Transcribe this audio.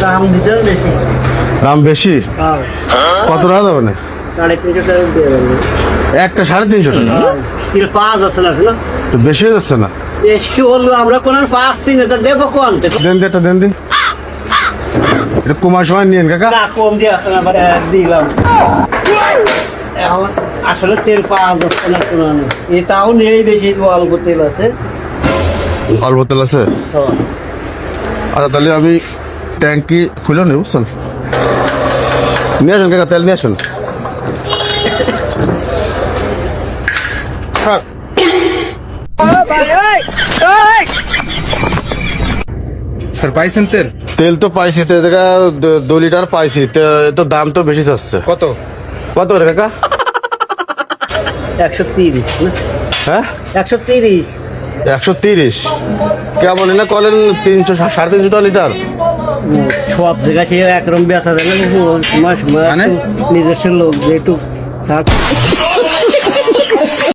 দাম দিতে বেশি। দাম বেশি? হ্যাঁ, কত টাকা দেবে না? 350 টাকা দিয়ে দেবো। একটা 350 টাকা? তিল 5 আছে না শোনো? একটু বেশি হয়ে যাচ্ছে না? বেশি হলো, আমরা কোন পাচ্ছি না, তা দেবো কোন? দেন দি একটা, দেন দি। এটা কুমার সময় নিয়েন কাকা। না, কম দিয়ে আছে না, আবার দিলাম। এখন আসলে তেল পাওয়া যাচ্ছে না কোনো না। এটাও নেই, বেশি অল্প তেল আছে। অল্প তেল আছে? হ্যাঁ। আচ্ছা তাহলে আমি ট্যাঙ্কি খুলে নেই, বুঝছেন? নিয়ে আসুন কাকা, তেল নিয়ে আসুন। স্যার পাইছেন তেল? তেল তো পাইছি, তো জায়গা 2 লিটার পাইছি, তো দাম তো বেশি চাচ্ছে। কত? কত করে কাকা? 130 না? হ্যাঁ 130। 130? কেমন না করেন 300 350 টাকা লিটার? সব জায়গায় সে একরকম বেচা যায় না, মাস মানে? নিজস্ব লোক যেটু থাক